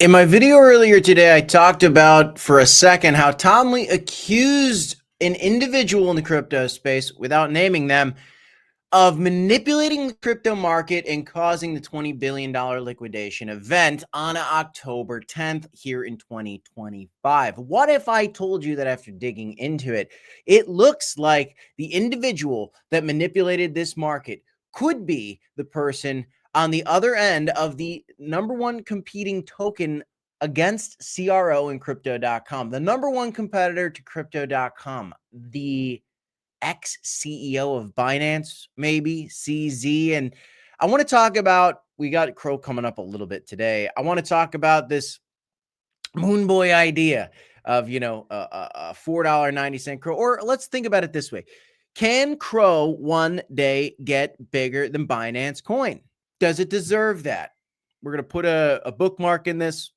In my video earlier today, I talked about for a second how Tom Lee accused an individual in the crypto space, without naming them, of manipulating the crypto market and causing the $20 billion liquidation event on October 10th here in 2025. What if I told you that after digging into it, it looks like the individual that manipulated this market could be the person on the other end of the number one competing token against CRO and crypto.com, the number one competitor to crypto.com, the ex-CEO of Binance, maybe CZ. And I want to talk about, we got Crow coming up a little bit today. I want to talk about this Moon Boy idea of, a $4.90 Crow, or let's think about it this way. Can Crow one day get bigger than Binance Coin? Does it deserve that? We're going to put a bookmark in this,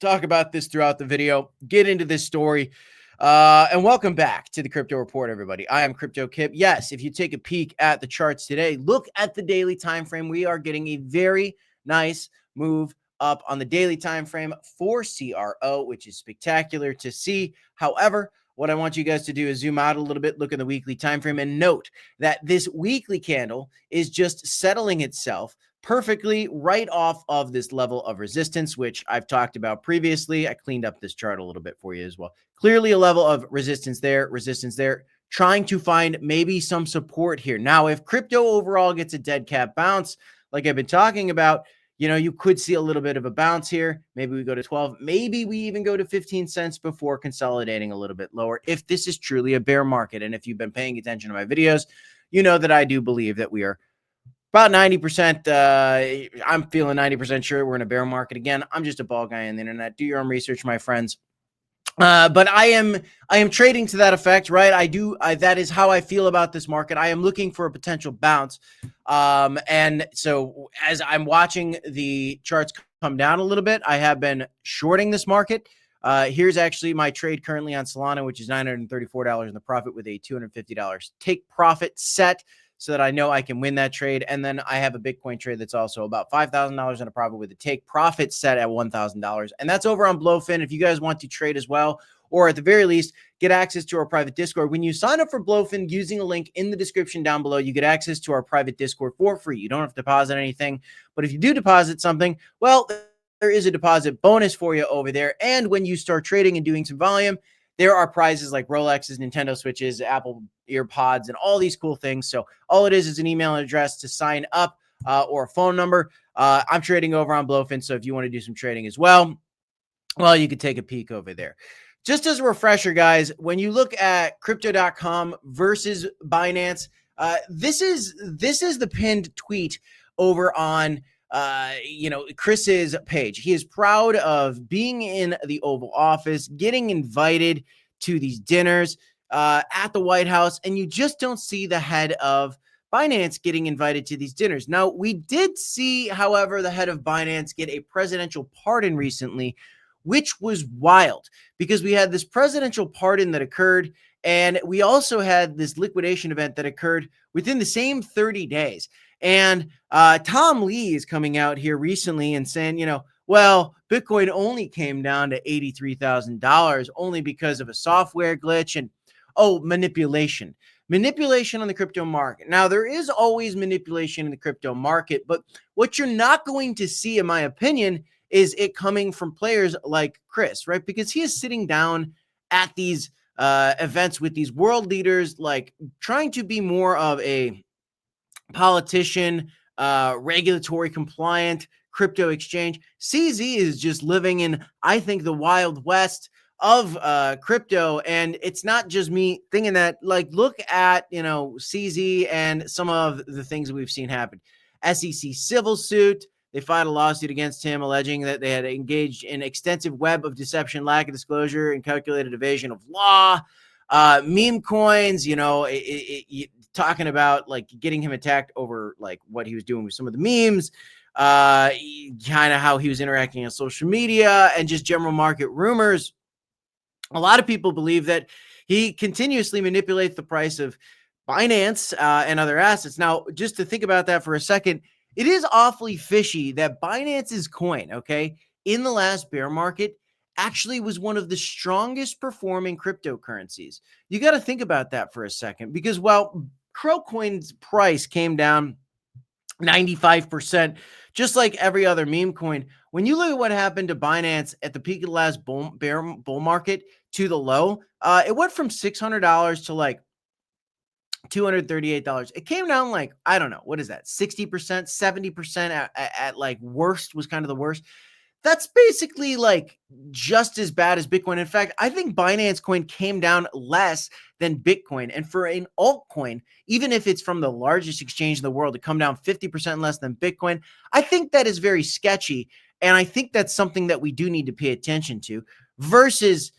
talk about this throughout the video, get into this story. And welcome back to the Crypto Report, everybody. I am Crypto Kip. Yes, if you take a peek at the charts today, look at the daily time frame. We are getting a very nice move up on the daily time frame for CRO, which is spectacular to see. However, what I want you guys to do is zoom out a little bit, look at the weekly time frame, and note that this weekly candle is just settling itself perfectly right off of this level of resistance, which I've talked about previously. I cleaned up this chart a little bit for you as well. Clearly a level of resistance there, trying to find maybe some support here. Now, if crypto overall gets a dead cat bounce, like I've been talking about, you could see a little bit of a bounce here. Maybe we go to 12. Maybe we even go to 15 cents before consolidating a little bit lower if this is truly a bear market. And if you've been paying attention to my videos, you know that I do believe that we are about 90%. I'm feeling 90% sure we're in a bear market again. I'm just a ball guy on the internet. Do your own research, my friends. But I am trading to that effect, right? That is how I feel about this market. I am looking for a potential bounce. And so as I'm watching the charts come down a little bit, I have been shorting this market. Here's actually my trade currently on Solana, which is $934 in the profit with a $250 take profit set, so that I know I can win that trade. And then I have a Bitcoin trade that's also about $5,000 in a profit with a take profit set at $1,000. And that's over on Blowfin. If you guys want to trade as well, or at the very least, get access to our private Discord. When you sign up for Blowfin using a link in the description down below, you get access to our private Discord for free. You don't have to deposit anything. But if you do deposit something, well, there is a deposit bonus for you over there. And when you start trading and doing some volume, there are prizes like Rolexes, Nintendo Switches, Apple EarPods, and all these cool things. So all it is an email address to sign up or a phone number. I'm trading over on Blowfin, so if you want to do some trading as well, you could take a peek over there. Just as a refresher, guys, when you look at crypto.com versus Binance, this is the pinned tweet over on Chris's page. He is proud of being in the Oval Office, getting invited to these dinners at the White House, and you just don't see the head of Binance getting invited to these dinners. Now, we did see, however, the head of Binance get a presidential pardon recently, which was wild because we had this presidential pardon that occurred, and we also had this liquidation event that occurred within the same 30 days. And Tom Lee is coming out here recently and saying, Bitcoin only came down to $83,000 only because of a software glitch and, manipulation on the crypto market. Now, there is always manipulation in the crypto market, but what you're not going to see, in my opinion, is it coming from players like Chris, right? Because he is sitting down at these events with these world leaders, like trying to be more of a politician, regulatory compliant crypto exchange. CZ is just living in, I think, the Wild West of crypto. And it's not just me thinking that. Like, look at, CZ and some of the things that we've seen happen. SEC civil suit. They filed a lawsuit against him alleging that they had engaged in extensive web of deception, lack of disclosure, and calculated evasion of law. Meme coins, talking about like getting him attacked over like what he was doing with some of the memes, kind of how he was interacting on social media, and just general market rumors. A lot of people believe that he continuously manipulates the price of Binance and other assets. Now, just to think about that for a second, it is awfully fishy that Binance's coin, okay, in the last bear market actually was one of the strongest performing cryptocurrencies. You got to think about that for a second, because while Crocoin's price came down 95%, just like every other meme coin, when you look at what happened to Binance at the peak of the last bull market to the low, it went from $600 to like $238. It came down like, I don't know, what is that? 60%, 70% at like worst was kind of the worst. That's basically like just as bad as Bitcoin. In fact, I think Binance coin came down less than Bitcoin. And for an altcoin, even if it's from the largest exchange in the world, to come down 50% less than Bitcoin, I think that is very sketchy. And I think that's something that we do need to pay attention to versus,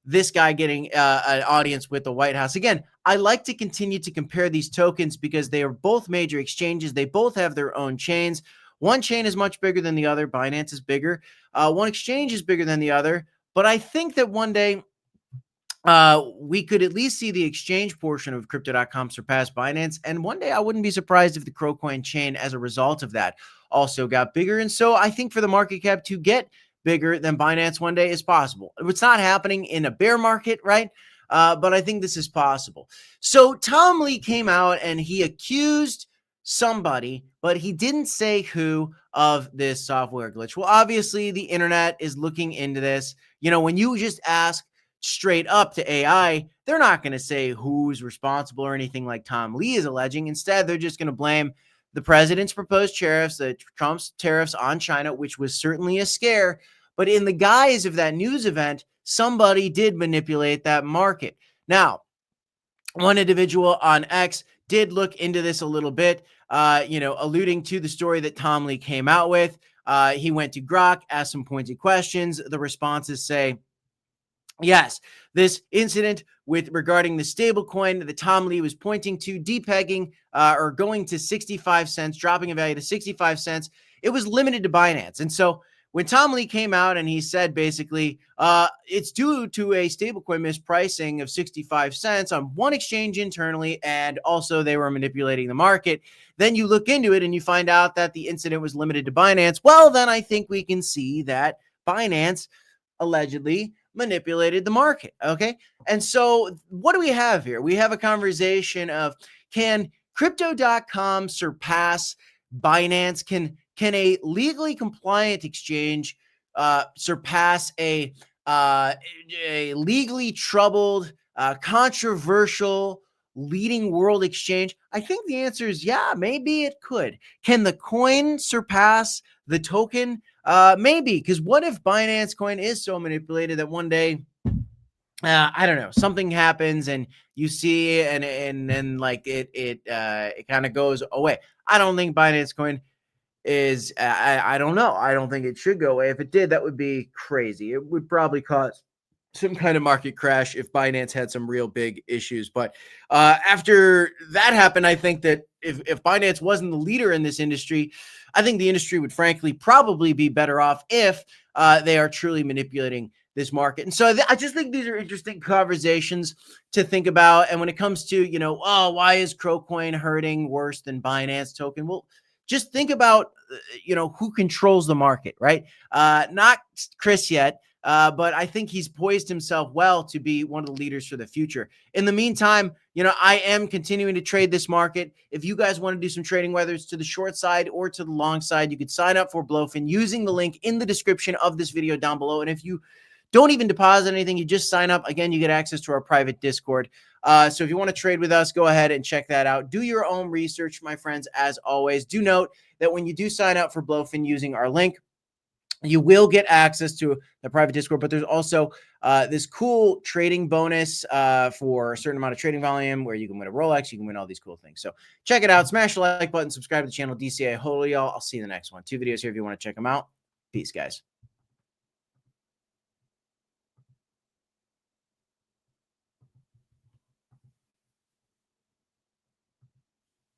this guy getting an audience with the White House. Again, I like to continue to compare these tokens because they are both major exchanges. They both have their own chains. One chain is much bigger than the other. Binance is bigger. One exchange is bigger than the other. But I think that one day we could at least see the exchange portion of Crypto.com surpass Binance. And one day I wouldn't be surprised if the Crocoin chain, as a result of that, also got bigger. And so I think for the market cap to get bigger than Binance one day is possible. It's not happening in a bear market, right? But I think this is possible. So Tom Lee came out and he accused somebody, but he didn't say who, of this software glitch. Well, obviously the internet is looking into this. When you just ask straight up to AI, they're not going to say who's responsible or anything like Tom Lee is alleging. Instead, they're just going to blame the president's proposed tariffs, the Trump's tariffs on China, which was certainly a scare. But in the guise of that news event, somebody did manipulate that market. Now, one individual on X did look into this a little bit, alluding to the story that Tom Lee came out with. He went to Grok, asked some pointed questions. The responses say, yes, this incident regarding the stablecoin that Tom Lee was pointing to, depegging or going to 65 cents, dropping a value to 65 cents, it was limited to Binance. And so when Tom Lee came out and he said basically it's due to a stablecoin mispricing of 65 cents on one exchange internally, and also they were manipulating the market, then you look into it and you find out that the incident was limited to Binance. Well, then I think we can see that Binance allegedly manipulated the market. Okay. And so what do we have here? We have a conversation of, can Crypto.com surpass Binance? Can a legally compliant exchange surpass a legally troubled, controversial, leading world exchange? I think the answer is yeah, maybe it could. Can the coin surpass the token? Maybe, because what if Binance coin is so manipulated that one day, I don't know, something happens and you see it and like it kind of goes away. I don't think Binance coin is, I don't know. I don't think it should go away. If it did, that would be crazy. It would probably cause some kind of market crash if Binance had some real big issues. But after that happened, I think that if Binance wasn't the leader in this industry, I think the industry would frankly probably be better off if they are truly manipulating this market. And so I just think these are interesting conversations to think about. And when it comes to, why is Crocoin hurting worse than Binance token? Well, just think about, who controls the market, right? Not Chris yet. But I think he's poised himself well to be one of the leaders for the future. In the meantime, I am continuing to trade this market. If you guys want to do some trading, whether it's to the short side or to the long side, you could sign up for Blowfin using the link in the description of this video down below. And if you don't even deposit anything, you just sign up. Again, you get access to our private Discord. So if you want to trade with us, go ahead and check that out. Do your own research, my friends, as always. Do note that when you do sign up for Blowfin using our link, you will get access to the private Discord, but there's also this cool trading bonus for a certain amount of trading volume where you can win a Rolex, you can win all these cool things. So check it out. Smash the like button, subscribe to the channel, DCA. Holy y'all. I'll see you in the next one. 2 videos here if you want to check them out. Peace, guys.